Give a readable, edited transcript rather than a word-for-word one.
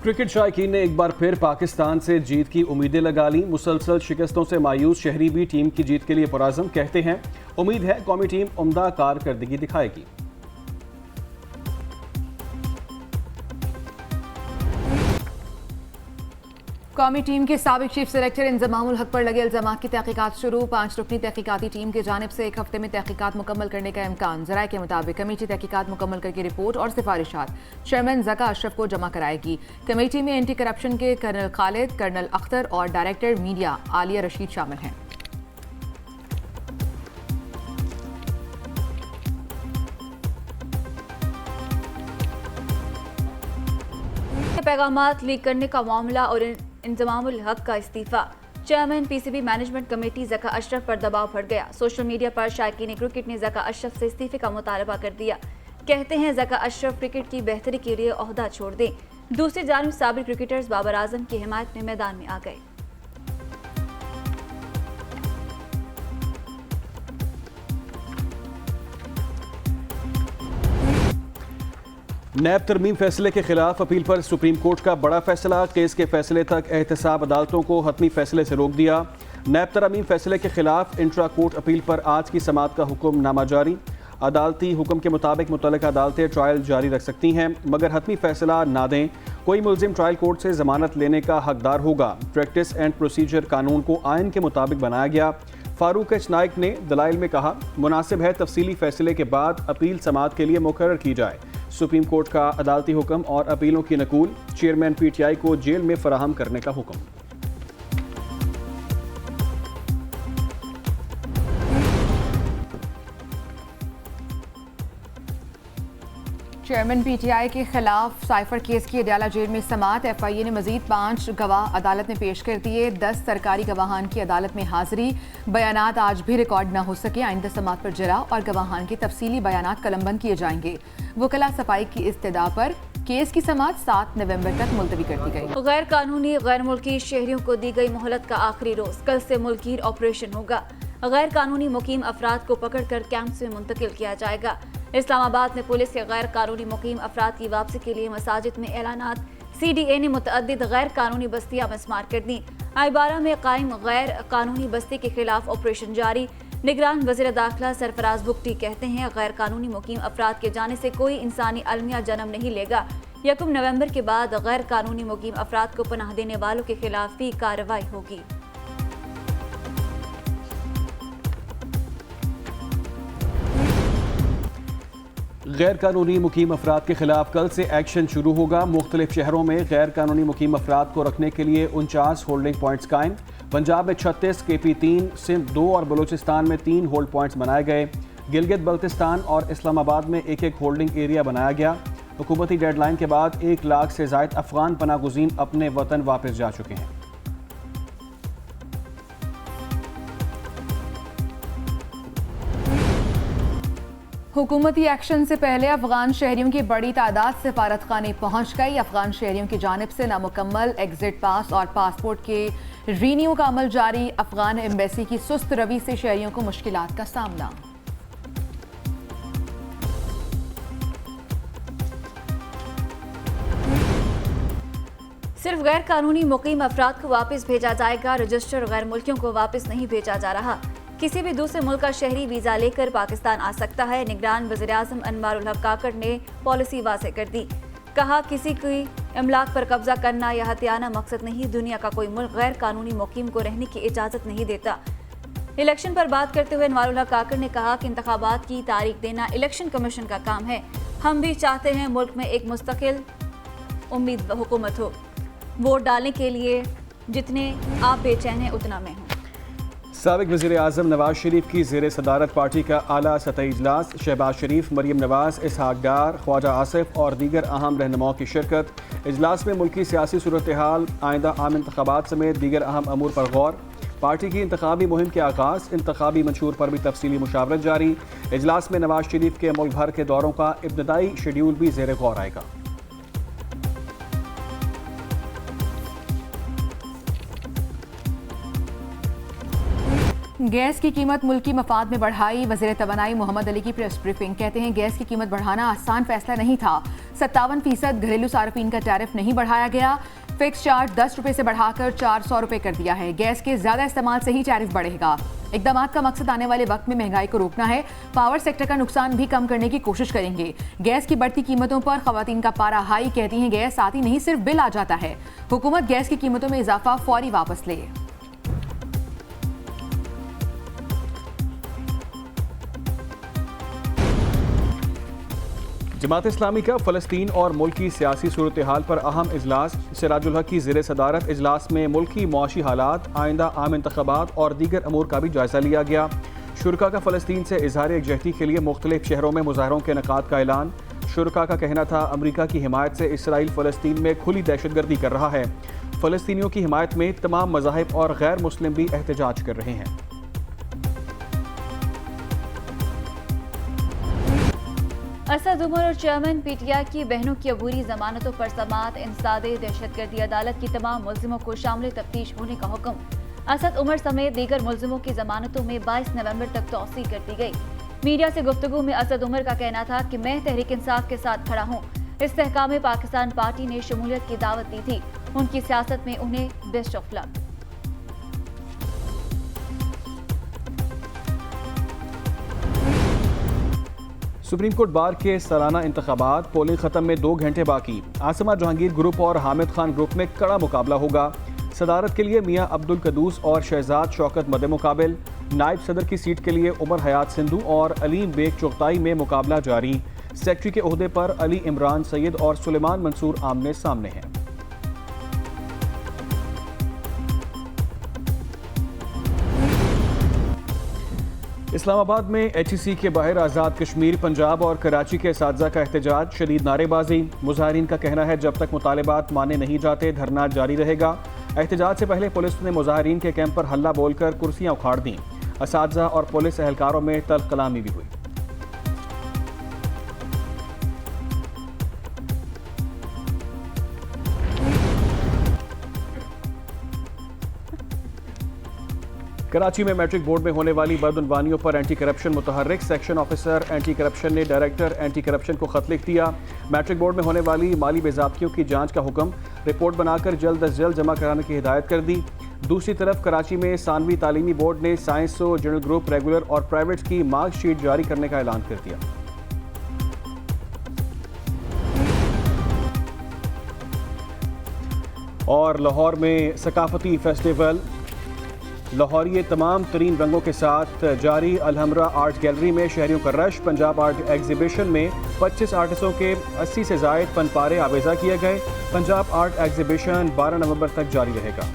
Cricket शायकीन ने एक बार फिर पाकिस्तान से जीत की उम्मीदें लगा ली। मुसलसल शिकस्तों से मायूस शहरी भी टीम की जीत के लिए पुराज़म। कहते हैं उम्मीद है कौमी टीम उम्दा कारकर्दगी दिखाएगी। कौमी टीम के साबिक चीफ सेलेक्टर इंजमामुल हक पर लगे इल्जामात की तहकीकात शुरू। 5 रुकनी तहकीकाती टीम की जानिब से 1 हफ्ते में तहकीकात मुकम्मल करने का इम्कान। ज़राए के मुताबिक कमेटी तहकीकात मुकम्मल करके रिपोर्ट और सिफारिशात चेयरमैन ज़का अशरफ को जमा कराएगी। कमेटी में एंटी करप्शन के कर्नल खालिद, कर्नल अख्तर और डायरेक्टर मीडिया आलिया रशीद शामिल हैं। पैगामात लीक करने का मामला और इंजमामुल हक का इस्तीफा। Chairman PCB management committee Zaka Ashraf पर दबाव बढ़ गया। सोशल मीडिया पर शायकीन क्रिकेट ने ज़का अशरफ से इस्तीफे का मुतालबा कर दिया। कहते हैं ज़का अशरफ क्रिकेट की बेहतरी के लिए ओहदा छोड़ दें। दूसरी जानिब साबिक क्रिकेटर्स बाबर आजम की हिमायत में मैदान में आ गए। नैब तरमीम फैसले के खिलाफ अपील पर सुप्रीम कोर्ट का बड़ा फैसला। केस के फैसले तक एहतसाब अदालतों को हतमी फैसले से रोक दिया। नैब तरमीम फैसले के खिलाफ इंट्रा कोर्ट अपील पर आज की समाअत का हुक्मनामा जारी। अदालती हुक्म के मुताबिक मुतल्लिका अदालतें ट्रायल जारी रख सकती हैं, मगर हतमी फैसला ना दें। कोई मुलजिम ट्रायल कोर्ट से जमानत लेने का हकदार होगा। प्रैक्टिस एंड प्रोसीजर कानून को आइन के मुताबिक बनाया गया। फारूक एच नाइक ने दलाइल में कहा, मुनासिब है तफसीली फैसले के बाद अपील समाअत के लिए मुकर्रर की जाए। सुप्रीम कोर्ट का अदालती हुक्म और अपीलों की नकूल चेयरमैन पीटीआई को जेल में फराहम करने का हुक्म। चेयरमैन पीटीआई के खिलाफ साइफर केस की अडयाला जेल में समाअत। एफआईए ने मजीद 5 गवाह अदालत में पेश कर दिए। 10 सरकारी गवाहान की अदालत में हाजिरी। बयानात आज भी रिकॉर्ड न हो सके। आइंदा समाअत पर जरा और गवाहान के तफसीली बयानात कलमबंद किए जाएंगे। वकला सफाई की इस्तदा पर केस की समाअत 7 नवंबर तक मुलतवी कर दी गई। गैर कानूनी गैर मुल्की शहरियों को दी गई मोहलत का आखिरी रोज। कल से मुल्कीर ऑपरेशन होगा। गैर कानूनी मुकीम अफराद को पकड़कर कैंप्स में मुंतकिल किया जाएगा। इस्लामाबाद में पुलिस के गैर कानूनी मुकीम अफराद की वापसी के लिए मसाजिद में ऐलानात। CDA ने मुतअद्दिद गैर कानूनी बस्तियां मस्मार कर दी। आईबारा में कायम गैर कानूनी बस्ती के खिलाफ ऑपरेशन जारी। निगरान वज़ीर दाखिला सरफराज बुगटी कहते हैं गैर कानूनी मुकीम अफराद के जाने से कोई इंसानी अलमिया जन्म नहीं लेगा। 1 नवंबर के बाद गैर कानूनी मुकीम अफराद को पनाह देने वालों के खिलाफ भी कार्रवाई होगी। गैर कानूनी मुकीम अफराद के खिलाफ कल से एक्शन शुरू होगा। मुख्तलिफ शहरों में गैर कानूनी मुकीम अफराद को रखने के लिए 49 होल्डिंग पॉइंट्स कायम। पंजाब में 36, KP 3, सिंध 2 और बलूचिस्तान में 3 होल्ड पॉइंट्स बनाए गए। गिलगित बल्तिस्तान और इस्लामाबाद में एक होल्डिंग एरिया बनाया गया। हुकूमती डेडलाइन के बाद 1 लाख से ज़ायद अफगान पनागुज़ीन अपने वतन वापस जा चुके हैं। हुकूमती एक्शन से पहले अफगान शहरियों की बड़ी तादाद सफारत खाने पहुंच गई। अफगान शहरियों की जानिब से नामुकम्मल एग्जिट पास और पासपोर्ट के रीन्यू का अमल जारी। अफगान एम्बेसी की सुस्त रवि से शहरियों को मुश्किलात का सामना। सिर्फ गैर कानूनी मुकीम अफराद को वापस भेजा जाएगा। रजिस्टर गैर मुल्कियों को वापस नहीं भेजा जा रहा। किसी भी दूसरे मुल्क का शहरी वीजा लेकर पाकिस्तान आ सकता है। निगरान वज़ीर आज़म अनवारुल हक काकड़ ने पॉलिसी वाज़ेह कर दी। कहा, किसी की इमलाक पर कब्जा करना या हत्याना मकसद नहीं। दुनिया का कोई मुल्क गैर कानूनी मुकीम को रहने की इजाज़त नहीं देता। इलेक्शन पर बात करते हुए अनवारुल हक काकड़ ने कहा कि इंतखाबात की तारीख देना इलेक्शन कमीशन का काम है। हम भी चाहते हैं मुल्क में एक मुस्तकिल उम्मीद हुकूमत हो। वोट डालने के लिए जितने आप बेचैन हैं उतना मैं हूँ। साबिक वज़ीर आज़म नवाज शरीफ की ज़ेर सदारत पार्टी का आला सतही इजलास। शहबाज शरीफ, मरीम नवाज, इसहाक डार, ख्वाजा आसिफ और दीगर अहम रहनुमाओं की शिरकत। इजलास में मुल्की सियासी सूरत हाल, आइंदा आम इंतखाबात समेत दीगर अहम अमूर पर गौर। पार्टी की इंतखाबी मुहिम के आगाज़, इंतखाबी मंशूर पर भी तफसीली मुशावरत जारी। इजलास में नवाज शरीफ के मुल्क भर के दौरों का इब्तदाई शेड्यूल भी ज़ेर गौर आएगा। गैस की कीमत मुल्की मफाद में बढ़ाई। वज़ीर तवानाई मोहम्मद अली की प्रेस ब्रीफिंग। कहते हैं गैस की कीमत बढ़ाना आसान फैसला नहीं था। 57% घरेलू सार्फिन का टैरिफ नहीं बढ़ाया गया। फिक्स चार्ज 10 रुपए से बढ़ाकर 400 रुपए कर दिया है। गैस के ज्यादा इस्तेमाल से ही टैरिफ बढ़ेगा। इकदाम का मकसद आने वाले वक्त में महंगाई को रोकना है। पावर सेक्टर का नुकसान भी कम करने की कोशिश करेंगे। गैस की बढ़ती कीमतों पर खवातीन का पारा हाई, कहती हैं गैस आती नहीं सिर्फ बिल आ जाता है। हुकूमत गैस की कीमतों में इजाफा फौरी वापस ले। जमात इस्लामी का फ़लस्तीन और मुल्क की सियासी सूरत हाल पर अहम इजलास। सिराजुल हक की ज़ेर सदारत इजलास में मुल्की मुआशी हालात, आइंदा आम इंतखाबात और दीगर अमूर का भी जायजा लिया गया। शुरका का फ़लस्तीन से इजहार यकजहती के लिए मुख्तलिफ शहरों में मुजाहरों के इनेकाद का ऐलान। शुरका का कहना था अमरीका की हिमायत से इसराइल फ़लस्तीन में खुली दहशतगर्दी कर रहा है। फ़लस्तीनियों की हिमायत में तमाम मज़ाहिब और गैर मुस्लिम भी एहतजाज कर रहे हैं। असद उमर और चेयरमैन पीटीआई की बहनों की अबूरी जमानतों पर समाअत इंसदादे दहशतगर्दी अदालत की तमाम मुल्जिमों को शामिल तफ्तीश होने का हुक्म। असद उमर समेत दीगर मुल्जिमों की जमानतों में 22 नवंबर तक तौसीक कर दी गई। मीडिया से गुफ्तगू में असद उमर का कहना था कि मैं तहरीक इंसाफ के साथ खड़ा हूँ। इस्तेहकाम पाकिस्तान पार्टी ने शमूलियत की दावत दी थी। उनकी सियासत में उन्हें best of luck. Supreme Court bar के सालाना इंतखाबात, पोलिंग खत्म में 2 घंटे बाकी। आसमा जहांगीर ग्रुप और हामिद खान ग्रुप में कड़ा मुकाबला होगा। सदारत के लिए मियां अब्दुल कदूस और शहजाद शौकत मद मुकाबिल। नायब सदर की सीट के लिए उमर हयात सिंधु और अलीम बेग चुगताई में मुकाबला जारी। सेक्रेटरी के ओहदे पर अली इमरान सैयद और सुलेमान मंसूर आमने सामने हैं। इस्लामाबाद में HEC के बाहर आज़ाद कश्मीर, पंजाब और कराची के असातिज़ा का एहतजाज, शदीद नारेबाजी। मुजाहिरीन का कहना है जब तक मुतालिबात माने नहीं जाते धरना जारी रहेगा। एहतजाज से पहले पुलिस ने मुजाहिरीन के कैंप पर हल्ला बोलकर कुर्सियां उखाड़ दी। असातिज़ा और पुलिस एहलकारों में तल्ख कलामी भी हुई। कराची में मैट्रिक बोर्ड में होने वाली बदउनवानियों पर एंटी करप्शन मुतहर्रिक। सेक्शन ऑफिसर एंटी करप्शन ने डायरेक्टर एंटी करप्शन को खत लिख दिया। मैट्रिक बोर्ड में होने वाली माली बेज़ाब्तियों की जांच का हुक्म, रिपोर्ट बनाकर जल्द अज जल्द जमा कराने की हिदायत कर दी। दूसरी तरफ कराची में सानवी तालीमी बोर्ड ने साइंस और जनरल ग्रुप, रेगुलर और प्राइवेट की मार्कशीट जारी करने का ऐलान कर दिया। और लाहौर में सकाफती फेस्टिवल, लाहौरिये तमाम तरीन रंगों के साथ जारी। अलहमरा आर्ट गैलरी में शहरियों का रश। पंजाब आर्ट एग्जीबिशन में 25 आर्टिस्टों के 80 से ज़ायद फनपारे आवेज़ा किए गए। पंजाब आर्ट एग्जीबिशन 12 नवंबर तक जारी रहेगा।